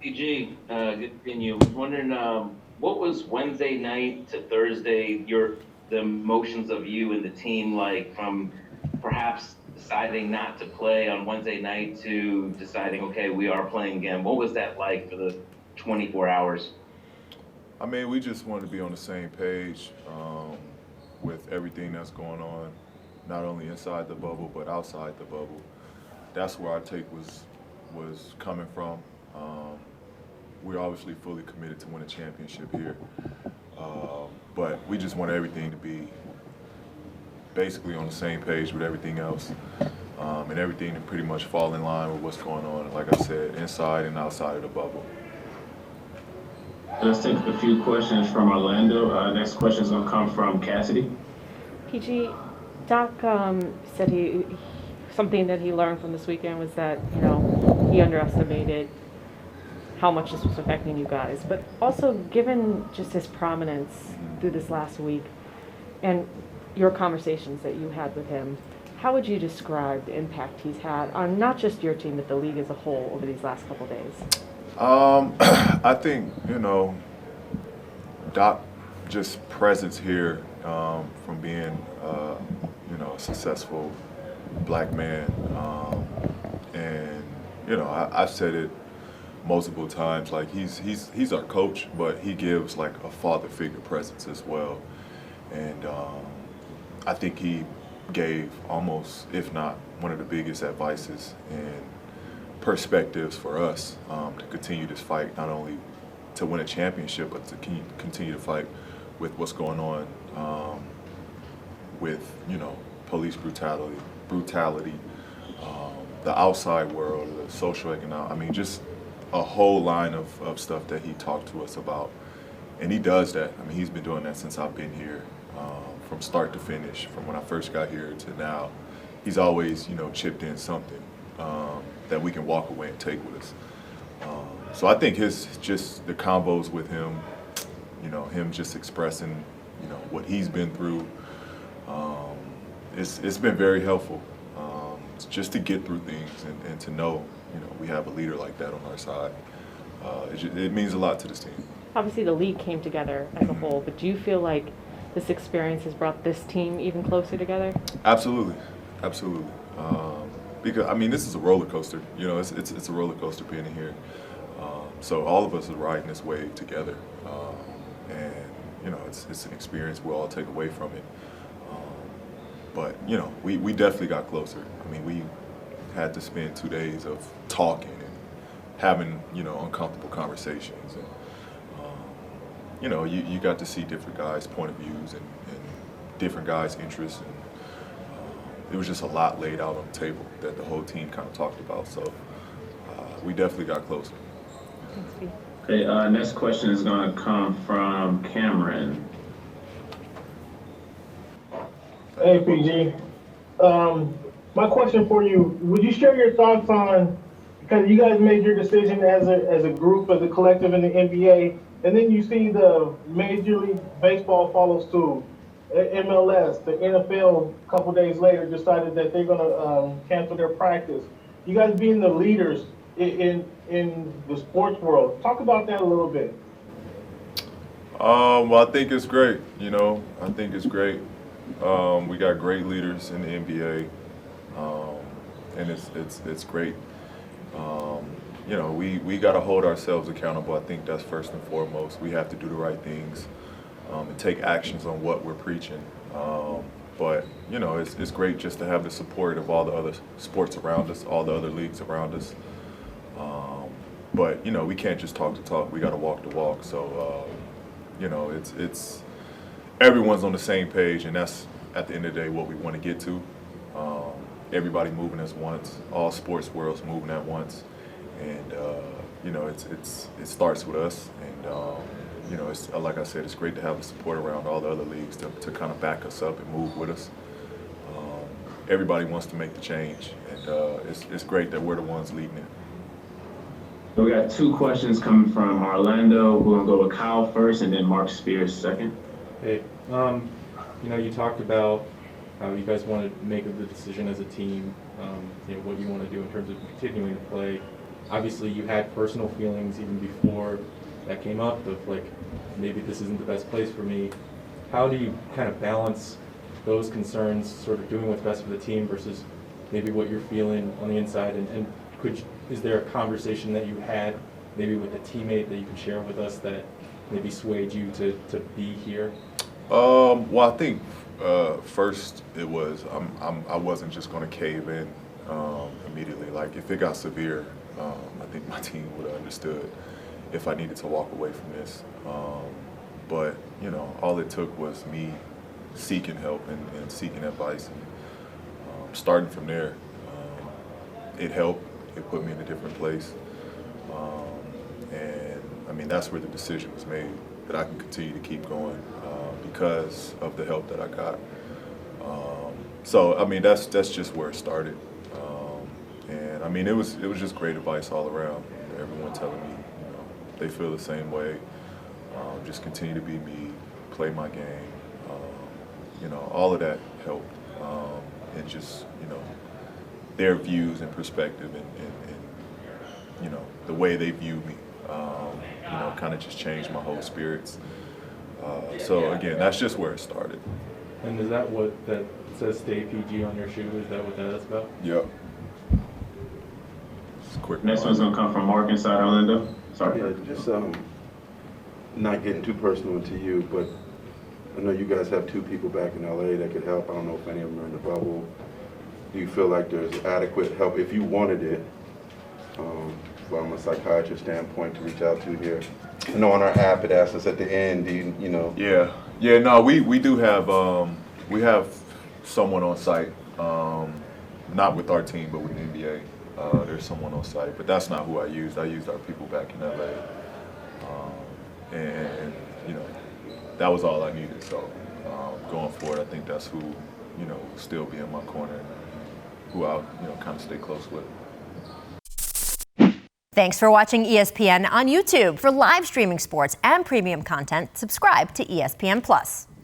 PG, good seeing you. Was wondering, what was Wednesday night to Thursday, the emotions of you and the team like from perhaps deciding not to play on Wednesday night to deciding, okay, we are playing again. What was that like for the 24 hours? I mean, we just wanted to be on the same page with everything that's going on, not only inside the bubble but outside the bubble. That's where our take was coming from. Um, we're obviously fully committed to win a championship here, but we just want everything to be basically on the same page with everything else, and everything to pretty much fall in line with what's going on. Like I said, inside and outside of the bubble. Let's take a few questions from Orlando. Next question is going to come from Cassidy. PG, Doc said something that he learned from this weekend was that he underestimated how much this was affecting you guys, but also given just his prominence through this last week and your conversations that you had with him, how would you describe the impact he's had on not just your team but the league as a whole over these last couple days? I think Doc just presence here from being a successful black man, and I've said it multiple times. Like he's our coach, but he gives like a father figure presence as well, and I think he gave almost, if not one of the biggest advices and perspectives for us to continue this fight, not only to win a championship, but to continue to fight with what's going on with police brutality, the outside world, the social economic. I mean, just a whole line of stuff that he talked to us about, and he does that. I mean, he's been doing that since I've been here, from start to finish, from when I first got here to now. He's always chipped in something that we can walk away and take with us. So I think just the combos with him, him just expressing, what he's been through, it's been very helpful, just to get through things and to know, we have a leader like that on our side. It means a lot to this team. Obviously, the league came together as a whole, but do you feel like this experience has brought this team even closer together? Absolutely, absolutely. Because I mean, this is a roller coaster. It's a roller coaster being in here. So all of us are riding this wave together, and it's an experience we'll all take away from it. But we definitely got closer. I mean, we had to spend 2 days of talking and having uncomfortable conversations, and you got to see different guys' point of views and different guys' interests, and it was just a lot laid out on the table that the whole team kind of talked about. So we definitely got closer. Thanks, Steve. Okay, next question is going to come from Cameron. Hey, PG. My question for you, would you share your thoughts on, because you guys made your decision as a group, as a collective in the NBA, and then you see the Major League Baseball follows suit, MLS, the NFL, a couple days later decided that they're going to cancel their practice. You guys being the leaders in the sports world, talk about that a little bit. Well, I think it's great. I think it's great. We got great leaders in the NBA, and it's great. We got to hold ourselves accountable. I think that's first and foremost. We have to do the right things and take actions on what we're preaching. But it's great just to have the support of all the other sports around us, all the other leagues around us. But we can't just talk the talk. We got to walk the walk. So it's everyone's on the same page, and that's at the end of the day what we want to get to. Everybody moving as once, all sports worlds moving at once, and it starts with us. And it's like I said, it's great to have the support around all the other leagues to kind of back us up and move with us. Everybody wants to make the change, and it's great that we're the ones leading it. So we got two questions coming from Orlando. We're going to go with Kyle first and then Mark Spears second. Hey, you talked about how you guys want to make the decision as a team, what you want to do in terms of continuing to play. obviously you had personal feelings even before that came up of like, maybe this isn't the best place for me. How do you kind of balance those concerns, sort of doing what's best for the team versus maybe what you're feeling on the inside? And is there a conversation that you had maybe with a teammate that you can share with us that maybe swayed you to be here? Well, I think first it was I wasn't just going to cave in immediately. Like if it got severe, I think my team would have understood if I needed to walk away from this. But you know, all it took was me seeking help and seeking advice, and starting from there. It helped. It put me in a different place, and I mean that's where the decision was made that I can continue to keep going because of the help that I got. So I mean that's just where it started, and I mean it was just great advice all around. Everyone telling me, you know, they feel the same way. Just continue to be me, play my game. You know, all of that helped, and just you know their views and perspective and you know the way they view me. You know, kind of just changed my whole spirits. So again, that's just where it started. And is that what that says "Stay PG" on your shoe? Is that what that is about? Yep. Just a quick. Next one's gonna come from Mark inside Orlando. Sorry. Yeah, just not getting too personal to you, but I know you guys have 2 people back in LA that could help. I don't know if any of them are in the bubble. Do you feel like there's adequate help if you wanted it, from a psychiatrist standpoint to reach out to here? I know on our app it asks us at the end, do you know? Yeah. No, we do have we have someone on site, not with our team, but with the NBA. There's someone on site, but that's not who I used. I used our people back in LA, and you know that was all I needed. So going forward, I think that's who you know will still be in my corner, and who I'll you know kind of stay close with. Thanks for watching ESPN on YouTube. For live streaming sports and premium content, subscribe to ESPN+.